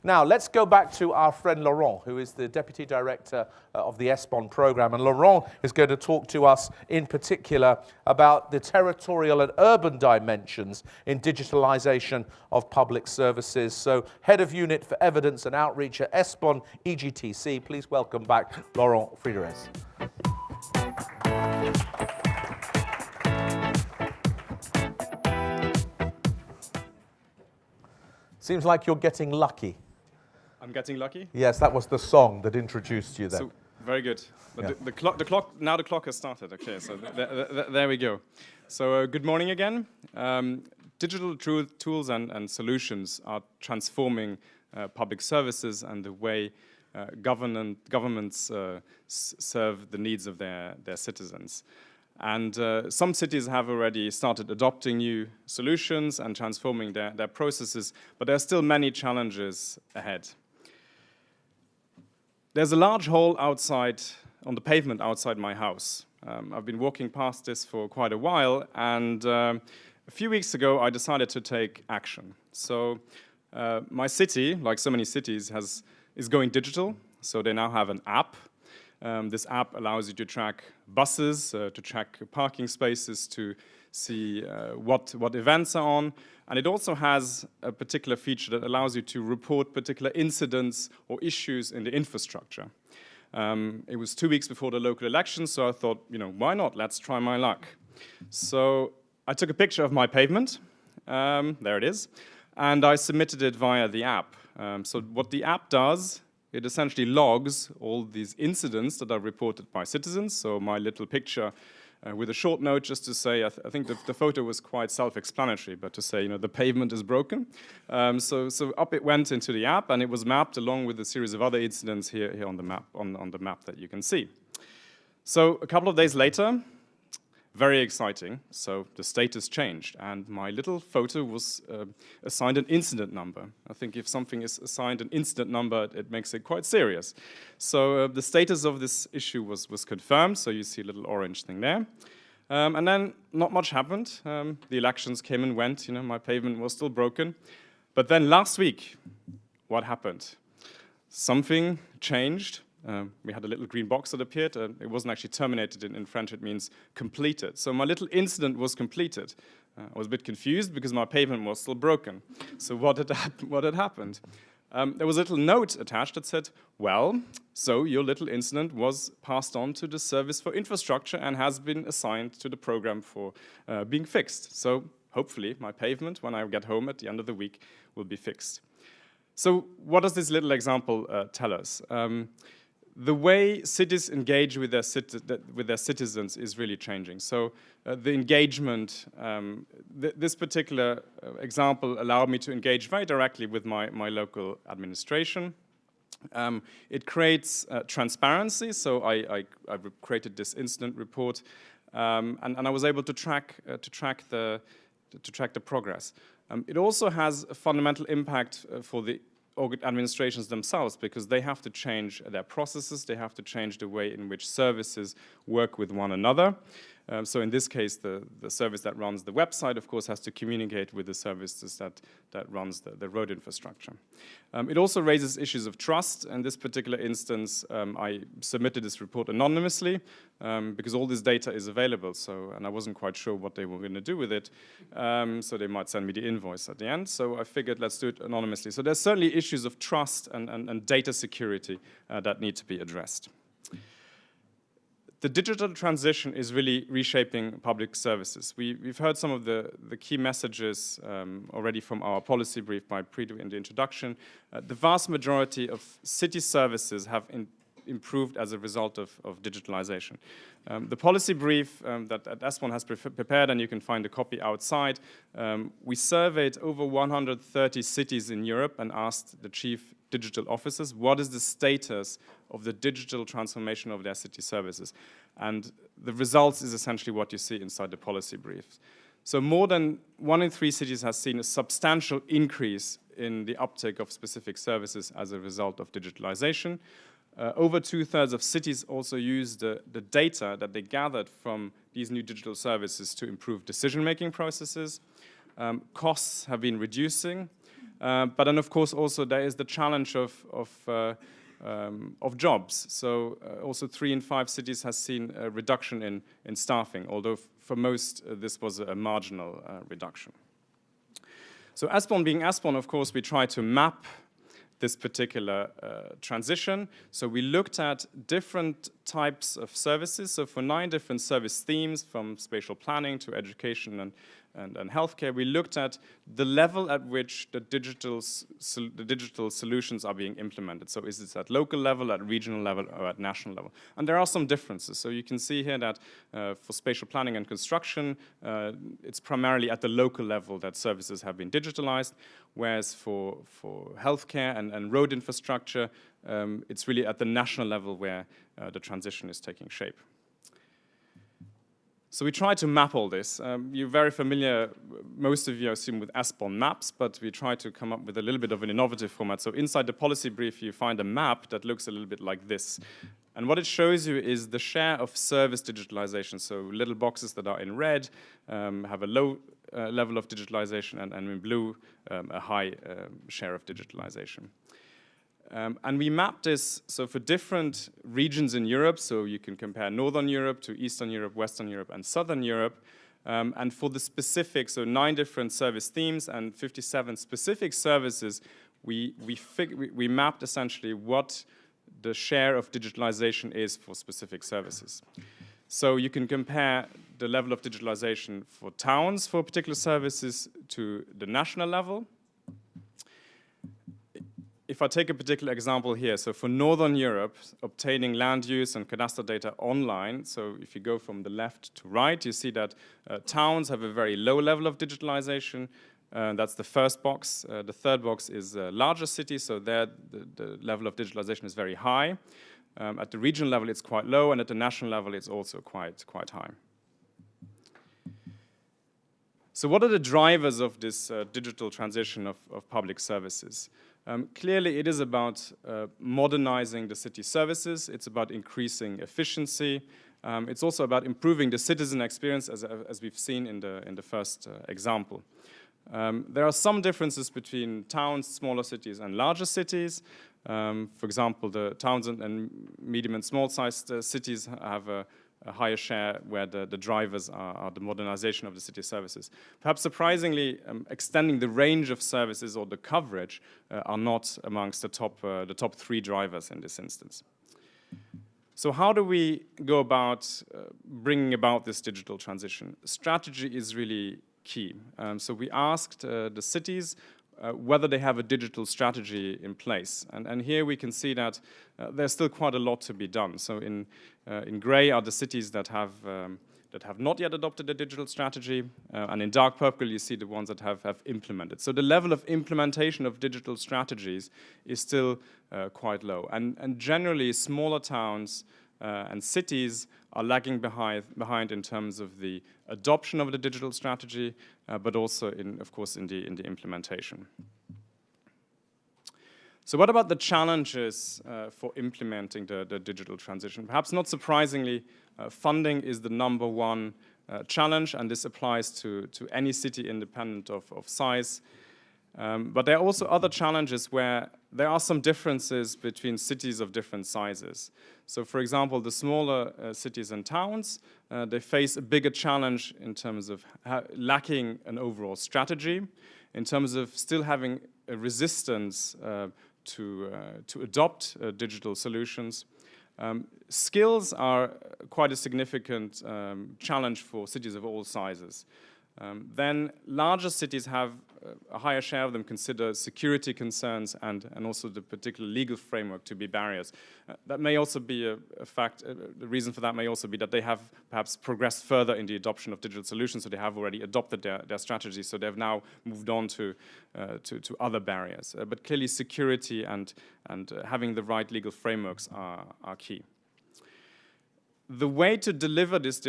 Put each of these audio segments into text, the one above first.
Now, let's go back to our friend Laurent, who is the Deputy Director of the ESPON program. And Laurent is going to talk to us in particular about the territorial and urban dimensions in digitalisation of public services. So, Head of Unit for Evidence and Outreach at ESPON EGTC, please welcome back Laurent Friederes. Seems like you're getting lucky. I'm getting lucky? Yes, that was the song that introduced you then. So, very good. But Yeah. the clock has started. Okay, so there we go. So good morning again. Digital tools and solutions are transforming public services and the way governments serve the needs of their citizens. And some cities have already started adopting new solutions and transforming their processes, but there are still many challenges ahead. There's a large hole outside, on the pavement outside my house. I've been walking past this for quite a while, and a few weeks ago I decided to take action. So my city, like so many cities, is going digital, so they now have an app. This app allows you to track buses, to track parking spaces, to see what events are on. And it also has a particular feature that allows you to report particular incidents or issues in the infrastructure. It was 2 weeks before the local elections, so I thought, why not? Let's try my luck. So I took a picture of my pavement. There it is. And I submitted it via the app. So what the app does, it essentially logs all these incidents that are reported by citizens. So my little picture with a short note just to say, I think the photo was quite self-explanatory, but to say, the pavement is broken. So up it went into the app, and it was mapped along with a series of other incidents here on the map, on the map that you can see. So a couple of days later, very exciting. So the status changed, and my little photo was assigned an incident number. I think if something is assigned an incident number, it makes it quite serious. So the status of this issue was confirmed, so you see a little orange thing there. And then not much happened. The elections came and went, my pavement was still broken. But then last week, what happened? Something changed. We had a little green box that appeared. It wasn't actually terminated. In French, it means completed. So my little incident was completed. I was a bit confused because my pavement was still broken. So what had happened? There was a little note attached that said, well, so your little incident was passed on to the Service for Infrastructure and has been assigned to the program for being fixed. So hopefully my pavement, when I get home at the end of the week, will be fixed. So what does this little example tell us? The way cities engage with their citizens is really changing. So the engagement, this particular example allowed me to engage very directly with my local administration. It creates transparency, so I created this incident report, and I was able to track the progress. It also has a fundamental impact for the administrations themselves, because they have to change their processes, they have to change the way in which services work with one another. So in this case, the service that runs the website, of course, has to communicate with the services that runs the road infrastructure. It also raises issues of trust. In this particular instance, I submitted this report anonymously because all this data is available, and I wasn't quite sure what they were going to do with it, so they might send me the invoice at the end. So I figured, let's do it anonymously. So there's certainly issues of trust and data security that need to be addressed. The digital transition is really reshaping public services. We've heard some of the key messages already from our policy brief by Predo in the introduction. The vast majority of city services have improved as a result of digitalization. The policy brief that ESPON has prepared, and you can find a copy outside, we surveyed over 130 cities in Europe and asked the chief digital officers what is the status of the digital transformation of their city services. And the results is essentially what you see inside the policy brief. So more than 1 in 3 cities has seen a substantial increase in the uptake of specific services as a result of digitalization. Over 2/3 of cities also use the data that they gathered from these new digital services to improve decision-making processes. Costs have been reducing, But then, of course, also there is the challenge of jobs. So also 3 in 5 cities has seen a reduction in staffing, although for most this was a marginal reduction. So ESPON being ESPON, of course, we try to map this particular transition. So we looked at different types of services. So for 9 different service themes, from spatial planning to education and healthcare, we looked at the level at which the digital solutions are being implemented. So is it at local level, at regional level, or at national level? And there are some differences. So you can see here that for spatial planning and construction, it's primarily at the local level that services have been digitalized, whereas for healthcare and road infrastructure, it's really at the national level where the transition is taking shape. So we try to map all this. You're very familiar, most of you, I assume, with ESPON maps, but we try to come up with a little bit of an innovative format. So inside the policy brief, you find a map that looks a little bit like this. And what it shows you is the share of service digitalization. So little boxes that are in red have a low level of digitalization, and in blue, a high share of digitalization. And we mapped this so for different regions in Europe, so you can compare Northern Europe to Eastern Europe, Western Europe, and Southern Europe. And for the specific, so 9 different service themes and 57 specific services, we mapped essentially what the share of digitalization is for specific services. So you can compare the level of digitalization for towns for particular services to the national level. If I take a particular example here, so for Northern Europe, obtaining land use and cadastral data online, so if you go from the left to right, you see that towns have a very low level of digitalization. That's the first box. The third box is larger cities, so there the level of digitalization is very high. At the regional level, it's quite low, and at the national level, it's also quite high. So what are the drivers of this digital transition of public services? Clearly, it is about modernizing the city services. It's about increasing efficiency. It's also about improving the citizen experience, as we've seen in the first example. There are some differences between towns, smaller cities, and larger cities. For example, the towns and medium and small-sized cities have a higher share where the drivers are the modernization of the city services. Perhaps surprisingly, extending the range of services or the coverage are not amongst the top 3 drivers in this instance. So how do we go about bringing about this digital transition? Strategy is really key. So we asked the cities whether they have a digital strategy in place. And here we can see that there's still quite a lot to be done. So in gray are the cities that have not yet adopted a digital strategy, and in dark purple you see the ones that have implemented. So the level of implementation of digital strategies is still quite low. And generally, smaller towns and cities are lagging behind in terms of the adoption of the digital strategy, but also, of course, in the implementation. So what about the challenges for implementing the digital transition? Perhaps not surprisingly, funding is the #1 challenge, and this applies to any city independent of size. But there are also other challenges where there are some differences between cities of different sizes. So for example, the smaller cities and towns, they face a bigger challenge in terms of lacking an overall strategy, in terms of still having a resistance to adopt digital solutions. Skills are quite a significant challenge for cities of all sizes. Then larger cities have a higher share of them consider security concerns and also the particular legal framework to be barriers. That may also be a fact, the reason for that may also be that they have perhaps progressed further in the adoption of digital solutions, so they have already adopted their strategy, so they've now moved on to other barriers. But clearly security and having the right legal frameworks are key. The way to deliver this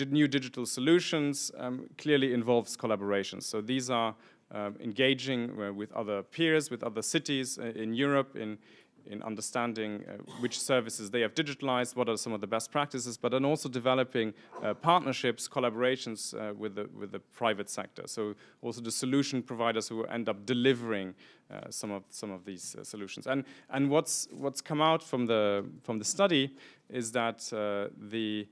new digital solutions clearly involves collaboration. So these are engaging with other peers, with other cities in Europe, in understanding which services they have digitalized, what are some of the best practices, but then also developing partnerships, collaborations with the private sector. So also the solution providers who end up delivering some of these solutions. And what's come out from the study is that the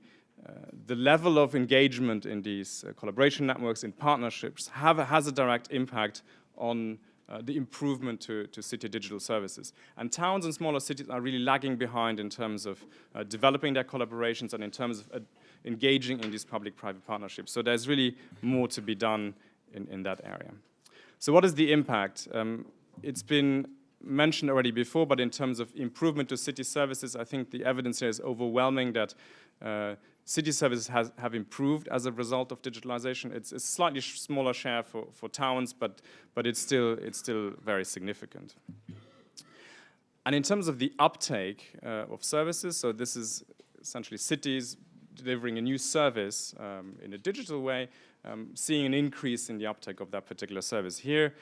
level of engagement in these collaboration networks, in partnerships, has a direct impact on the improvement to city digital services. And towns and smaller cities are really lagging behind in terms of developing their collaborations and in terms of engaging in these public-private partnerships. So there's really more to be done in that area. So what is the impact? It's been mentioned already before, but in terms of improvement to city services, I think the evidence here is overwhelming that city services have improved as a result of digitalization. It's a slightly smaller share for towns, but it's still very significant. And in terms of the uptake of services, so this is essentially cities delivering a new service in a digital way, seeing an increase in the uptake of that particular service. Here,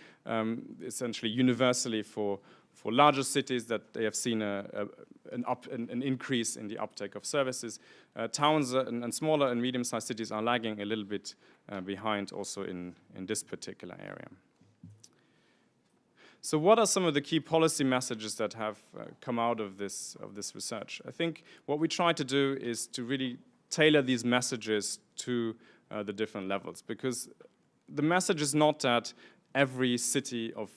essentially universally for larger cities, that they have seen an increase in the uptake of services. Towns and smaller and medium-sized cities are lagging a little bit behind also in this particular area. So what are some of the key policy messages that have come out of this research? I think what we try to do is to really tailor these messages to the different levels, because the message is not that every city of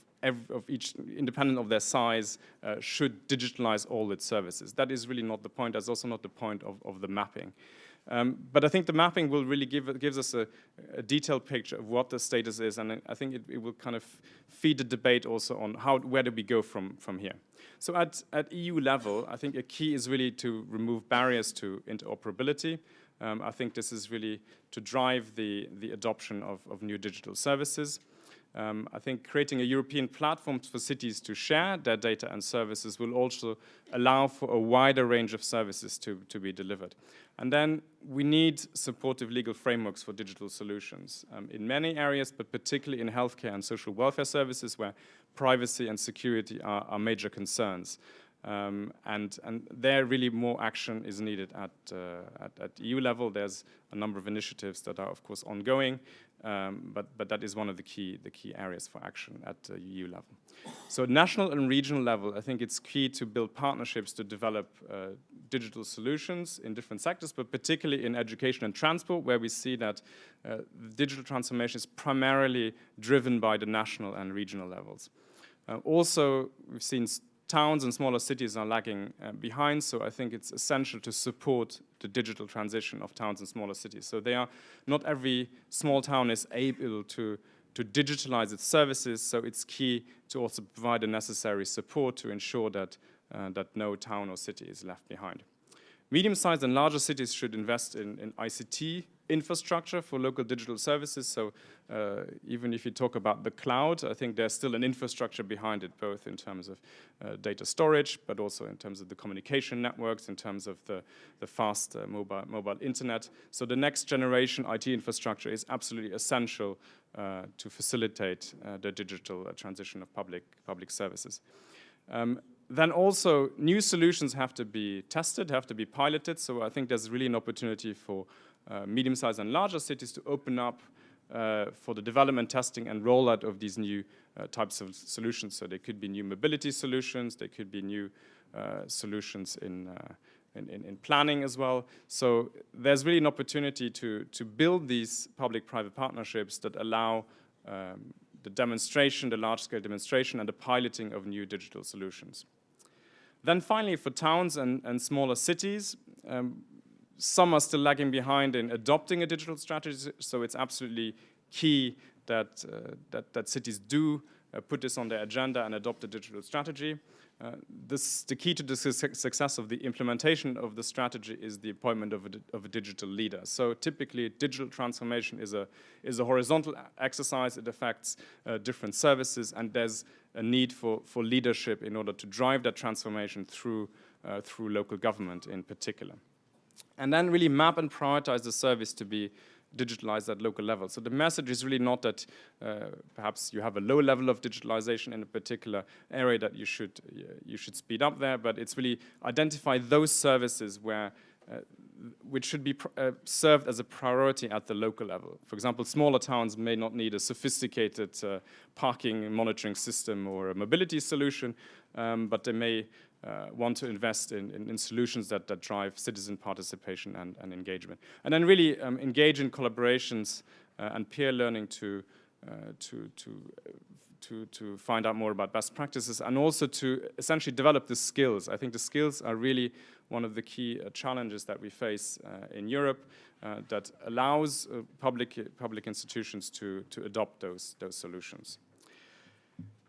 each, independent of their size, should digitalize all its services. That is really not the point. That's also not the point of the mapping. But I think the mapping will really gives us a detailed picture of what the status is, and I think it will kind of feed the debate also on where do we go from here. So at EU level, I think a key is really to remove barriers to interoperability. I think this is really to drive the adoption of new digital services. I think creating a European platform for cities to share their data and services will also allow for a wider range of services to be delivered. And then we need supportive legal frameworks for digital solutions in many areas, but particularly in healthcare and social welfare services where privacy and security are major concerns. And there really more action is needed at EU level. There's a number of initiatives that are of course ongoing, but that is one of the key areas for action at EU level. So at national and regional level, I think it's key to build partnerships to develop digital solutions in different sectors, but particularly in education and transport, where we see that digital transformation is primarily driven by the national and regional levels. Also, we've seen towns and smaller cities are lagging behind, so I think it's essential to support the digital transition of towns and smaller cities. So not every small town is able to digitalize its services, so it's key to also provide the necessary support to ensure that no town or city is left behind. Medium-sized and larger cities should invest in ICT infrastructure for local digital services. So even if you talk about the cloud, I think there's still an infrastructure behind it, both in terms of data storage, but also in terms of the communication networks, in terms of the fast mobile internet. So the next generation IT infrastructure is absolutely essential to facilitate the digital transition of public services. Then also, new solutions have to be tested, have to be piloted. So I think there's really an opportunity for medium-sized and larger cities to open up for the development, testing, and rollout of these new types of solutions. So there could be new mobility solutions, there could be new solutions in planning as well. So there's really an opportunity to build these public-private partnerships that allow the demonstration, the large-scale demonstration, and the piloting of new digital solutions. Then finally, for towns and smaller cities, some are still lagging behind in adopting a digital strategy, so it's absolutely key that cities do put this on their agenda and adopt a digital strategy. The key to the success of the implementation of the strategy is the appointment of a digital leader. So typically, digital transformation is a horizontal exercise. It affects different services, and there's a need for leadership in order to drive that transformation through local government in particular. And then really map and prioritize the service to be digitalized at local level. So the message is really not that perhaps you have a low level of digitalization in a particular area that you should speed up there, but it's really identify those services where which should be served as a priority at the local level. For example, smaller towns may not need a sophisticated parking monitoring system or a mobility solution, but they may want to invest in solutions that drive citizen participation and engagement. And then really engage in collaborations and peer learning to find out more about best practices, and also to essentially develop the skills. I think the skills are really one of the key challenges that we face in Europe that allows public institutions to adopt those solutions.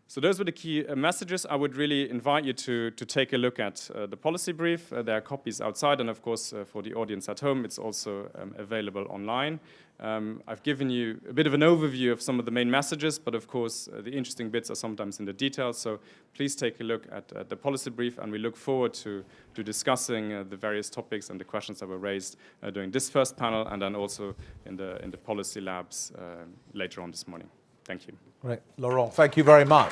So those were the key messages. I would really invite you to take a look at the policy brief. There are copies outside, and of course, for the audience at home, it's also available online. I've given you a bit of an overview of some of the main messages, but of course, the interesting bits are sometimes in the details. So please take a look at the policy brief, and we look forward to discussing the various topics and the questions that were raised during this first panel, and then also in the policy labs later on this morning. Thank you. Great. Laurent, thank you very much.